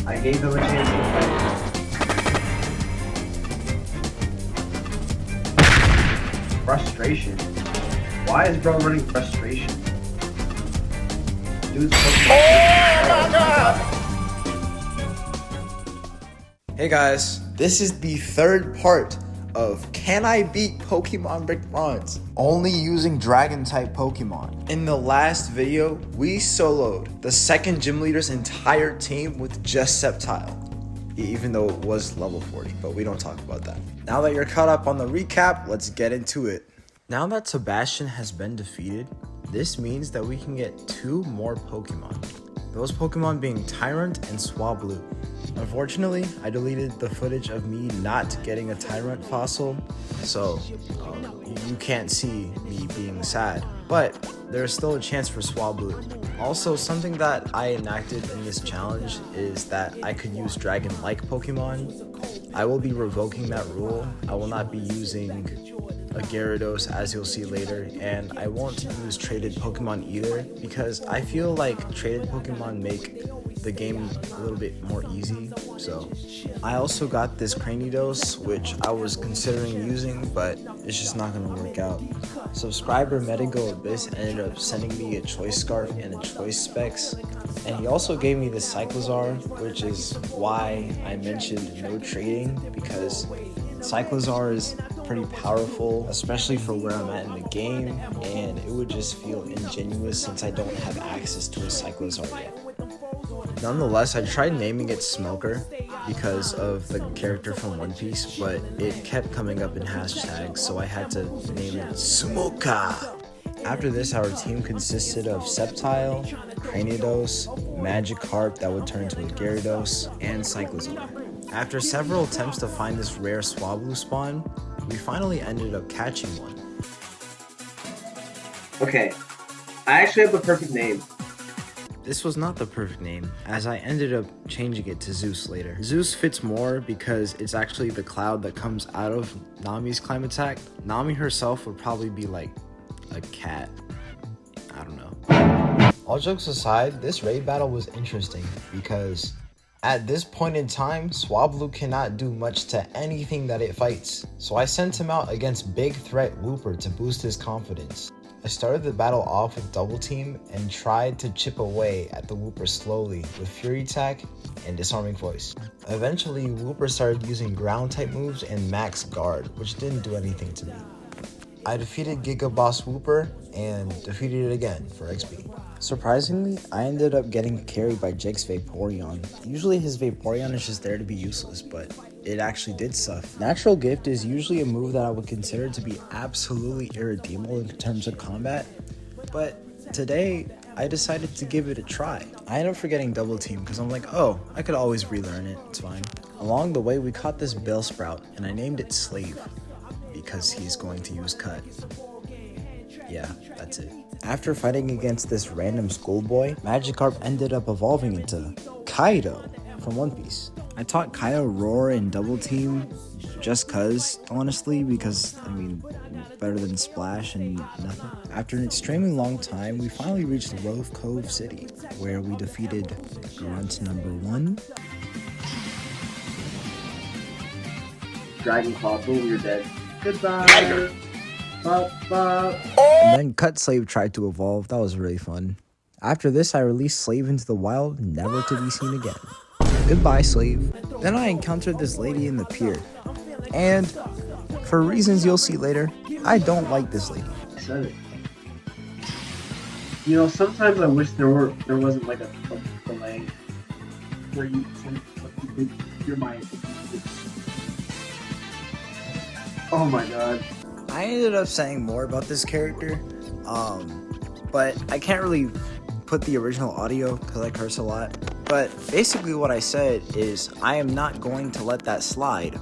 I gave them a chance to fight. Frustration. Why is bro running frustration? Dude's Hey guys, this is the third part of Can I Beat Pokemon Brick Bronze? Only using Dragon type Pokemon. In the last video, we soloed the second gym leader's entire team with just Sceptile. Even though it was level 40, but we don't talk about that. Now that you're caught up on the recap, let's get into it. Now that Sebastian has been defeated, this means that we can get 2 more Pokemon. Those Pokemon being Tyrunt and Swablu. Unfortunately, I deleted the footage of me not getting a Tyrunt fossil, so you can't see me being sad. But there's still a chance for Swablu. Also, something that I enacted in this challenge is that I could use dragon-like Pokemon. I will be revoking that rule. I will not be using a Gyarados, as you'll see later, and I won't use traded Pokemon either because I feel like traded Pokemon make the game a little bit more easy. So I also got this Cranidos, which I was considering using, but it's just not gonna work out. Subscriber Medigo Abyss ended up sending me a choice scarf and a choice specs, and he also gave me the Cyclizar, which is why I mentioned no trading, because Cyclizar is pretty powerful, especially for where I'm at in the game, and it would just feel ingenuous since I don't have access to a Cyclizar yet. Nonetheless, I tried naming it Smoker because of the character from One Piece, but it kept coming up in hashtags, so I had to name it Smoker. After this, our team consisted of Sceptile, Cranidos, Magikarp that would turn into a Gyarados, and Cyclizar. After several attempts to find this rare Swablu spawn, we finally ended up catching one. Okay, I actually have the perfect name. This was not the perfect name, as I ended up changing it to Zeus later. Zeus fits more because it's actually the cloud that comes out of Nami's climb attack. Nami herself would probably be like a cat. I don't know. All jokes aside, this raid battle was interesting because at this point in time, Swablu cannot do much to anything that it fights. So I sent him out against big threat Wooper to boost his confidence. I started the battle off with double team and tried to chip away at the Wooper slowly with Fury Attack and Disarming Voice. Eventually, Wooper started using ground type moves and max guard, which didn't do anything to me. I defeated Giga Boss Wooper and defeated it again for XP. Surprisingly, I ended up getting carried by Jake's Vaporeon. Usually his Vaporeon is just there to be useless, but it actually did stuff. Natural Gift is usually a move that I would consider to be absolutely irredeemable in terms of combat, but today I decided to give it a try. I ended up forgetting Double Team because I'm like, oh, I could always relearn it, it's fine. Along the way, we caught this Bellsprout and I named it Slave because he's going to use Cut. Yeah, that's it. After fighting against this random schoolboy, Magikarp ended up evolving into Kaido from One Piece. I taught Kaido Roar and Double Team just cuz, honestly, because, I mean, better than Splash and nothing. After an extremely long time, we finally reached Rove Cove City, where we defeated Grunt number 1. Dragon Claw, boom, you're dead. Goodbye. And then Cut Slave tried to evolve. That was really fun. After this, I released Slave into the wild, never to be seen again. Goodbye, Slave. Then I encountered this lady in the pier. And for reasons you'll see later, I don't like this lady. I said it. You know, sometimes I wish there wasn't like a delay where you're my. Oh my god. I ended up saying more about this character, but I can't really put the original audio because I curse a lot. But basically what I said is I am not going to let that slide.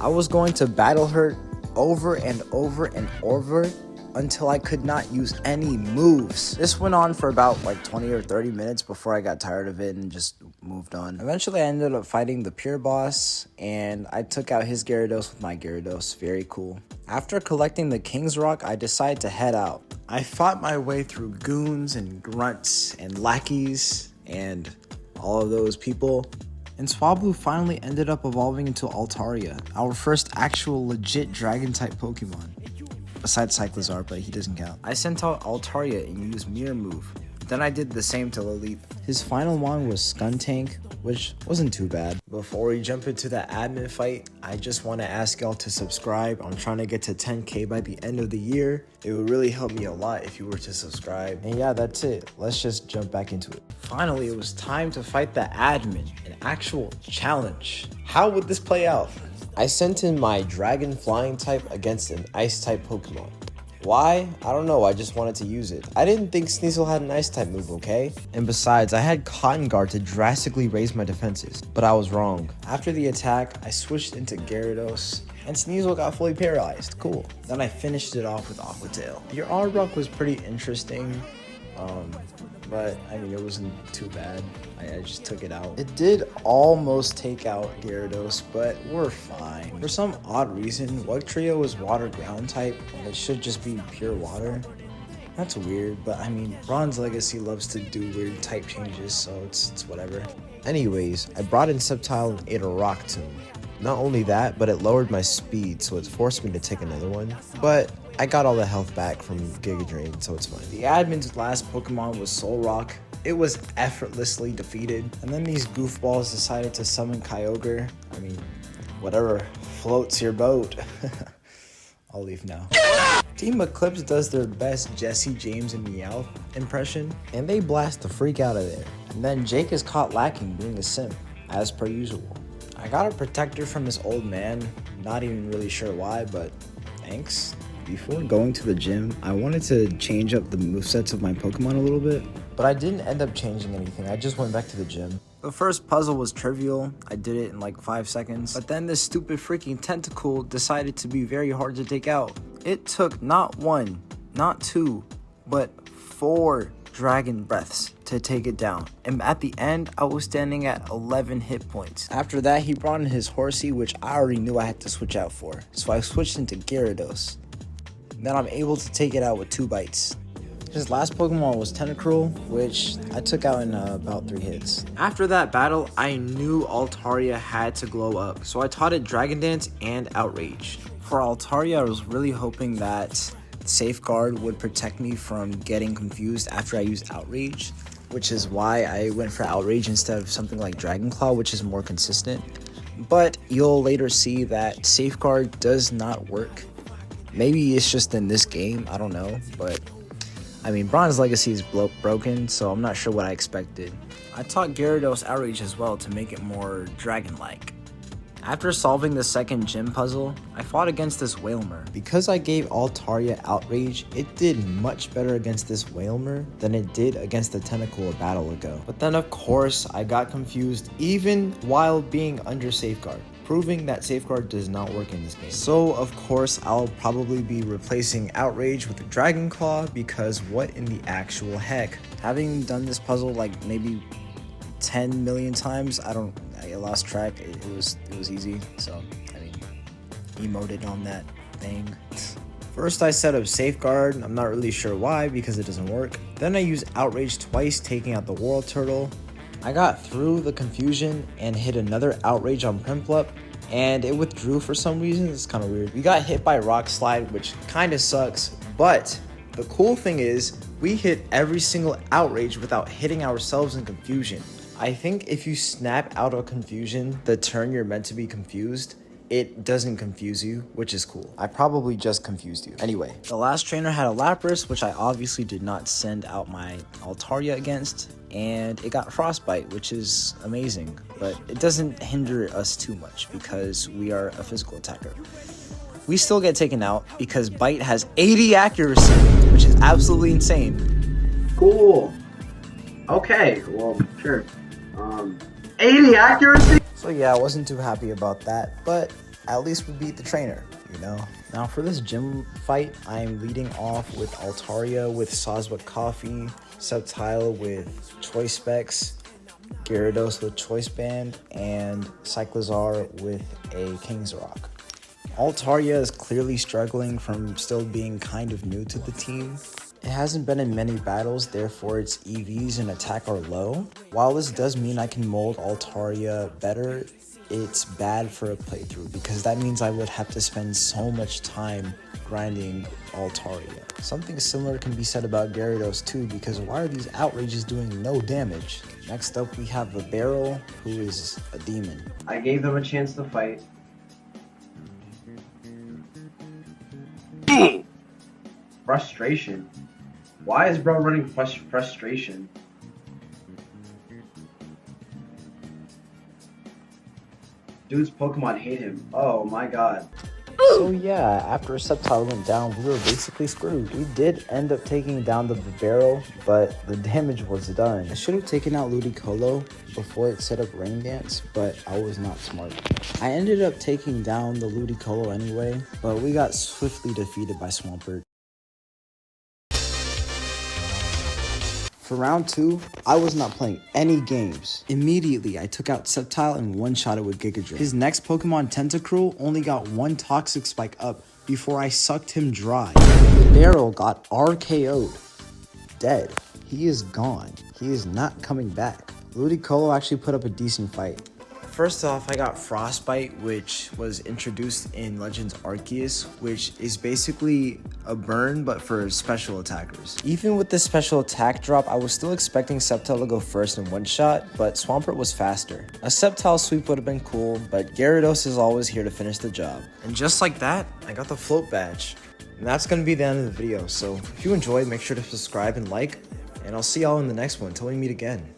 I was going to battle her over and over and over until I could not use any moves. This went on for about like 20 or 30 minutes before I got tired of it and just moved on. Eventually I ended up fighting the pure boss and I took out his Gyarados with my Gyarados. Very cool. After collecting the King's Rock, I decided to head out. I fought my way through goons and grunts and lackeys and all of those people And Swablu finally ended up evolving into Altaria, our first actual legit dragon-type Pokemon. Besides Cyclizar, but he doesn't count. I sent out Altaria and used Mirror Move. Then I did the same to Laleep. His final one was Skuntank, which wasn't too bad. Before we jump into the admin fight, I just want to ask y'all to subscribe. I'm trying to get to 10K by the end of the year. It would really help me a lot if you were to subscribe. And yeah, that's it. Let's just jump back into it. Finally, it was time to fight the admin, an actual challenge. How would this play out? I sent in my Dragon Flying type against an Ice type Pokemon. Why? I don't know, I just wanted to use it. I didn't think Sneasel had an Ice type move, okay? And besides, I had Cotton Guard to drastically raise my defenses, but I was wrong. After the attack, I switched into Gyarados, and Sneasel got fully paralyzed. Cool. Then I finished it off with Aqua Tail. Your Arbok was pretty interesting, but I mean, it wasn't too bad. I just took it out. It did almost take out Gyarados, but we're fine. For some odd reason, Wugtrio is water ground type, and it should just be pure water. That's weird, but I mean, Bronze Legacy loves to do weird type changes, so it's whatever. Anyways, I brought in Sceptile and ate a Rock Tomb. Not only that, but it lowered my speed, so it forced me to take another one. But I got all the health back from Giga Drain, so it's fine. The admin's last Pokemon was Solrock. It was effortlessly defeated. And then these goofballs decided to summon Kyogre. I mean, whatever floats your boat. I'll leave now. Team Eclipse does their best Jesse, James, and Meowth impression, and they blast the freak out of there. And then Jake is caught lacking being a simp, as per usual. I got a protector from this old man, not even really sure why, but thanks. Before going to the gym, I wanted to change up the movesets of my Pokemon a little bit, but I didn't end up changing anything. I just went back to the gym. The first puzzle was trivial. I did it in like 5 seconds, but then this stupid freaking tentacle decided to be very hard to take out. It took not 1, not 2, but 4 dragon breaths to take it down, and at the end I was standing at 11 hit points. After that, he brought in his Horsey, which I already knew I had to switch out for, so I switched into Gyarados. Then I'm able to take it out with 2 bites. His last Pokemon was Tentacruel, which I took out in about 3 hits. After that battle, I knew Altaria had to glow up, so I taught it Dragon Dance and Outrage. For Altaria, I was really hoping that Safeguard would protect me from getting confused after I used Outrage, which is why I went for Outrage instead of something like Dragon Claw, which is more consistent. But you'll later see that Safeguard does not work. Maybe it's just in this game, I don't know, but I mean, Bronze Legacy is broken, so I'm not sure what I expected. I taught Gyarados Outrage as well to make it more dragon-like. After solving the second gym puzzle, I fought against this Wailmer. Because I gave Altaria Outrage, it did much better against this Wailmer than it did against the Tentacle a battle ago. But then of course, I got confused even while being under Safeguard, proving that Safeguard does not work in this game. So of course, I'll probably be replacing Outrage with a Dragon Claw, because what in the actual heck? Having done this puzzle like maybe 10 million times, I lost track. It was easy, so I mean, emoted on that thing. First I set up Safeguard. I'm not really sure why, because it doesn't work. Then I used Outrage twice, taking out the World Turtle. I got through the confusion and hit another Outrage on Prinplup, and it withdrew for some reason. It's kind of weird. We got hit by Rock Slide, which kind of sucks, but the cool thing is we hit every single Outrage without hitting ourselves in confusion. I think if you snap out of confusion the turn you're meant to be confused, it doesn't confuse you, which is cool. I probably just confused you. Anyway, the last trainer had a Lapras, which I obviously did not send out my Altaria against, and it got Frostbite, which is amazing, but it doesn't hinder us too much because we are a physical attacker. We still get taken out because Bite has 80 accuracy, which is absolutely insane. Cool. Okay, well, sure. 80 accuracy? So yeah, I wasn't too happy about that, but at least we beat the trainer, you know? Now for this gym fight, I'm leading off with Altaria with Sawsbuck Coffee, Sceptile with Choice Specs, Gyarados with Choice Band, and Cyclizar with a King's Rock. Altaria is clearly struggling from still being kind of new to the team, It hasn't been in many battles, therefore its EVs and attack are low. While this does mean I can mold Altaria better, it's bad for a playthrough because that means I would have to spend so much time grinding Altaria. Something similar can be said about Gyarados too, because why are these outrages doing no damage? Next up we have Bibarel, who is a demon. I gave them a chance to fight. Frustration. Why is bro running frustration? Dude's Pokemon hate him. Oh my god. So yeah, after Sceptile went down, we were basically screwed. We did end up taking down the Bibarel, but the damage was done. I should have taken out Ludicolo before it set up Rain Dance, but I was not smart. I ended up taking down the Ludicolo anyway, but we got swiftly defeated by Swampert. For round 2, I was not playing any games. Immediately, I took out Sceptile and one-shot it with Giga Drain. His next Pokemon, Tentacruel, only got one Toxic Spike up before I sucked him dry. Bibarel got RKO'd. Dead. He is gone. He is not coming back. Ludicolo actually put up a decent fight. First off, I got Frostbite, which was introduced in Legends Arceus, which is basically a burn, but for special attackers. Even with this special attack drop, I was still expecting Sceptile to go first in one shot, but Swampert was faster. A Sceptile sweep would have been cool, but Gyarados is always here to finish the job. And just like that, I got the float badge. And that's going to be the end of the video, so if you enjoyed, make sure to subscribe and like, and I'll see y'all in the next one until we meet again.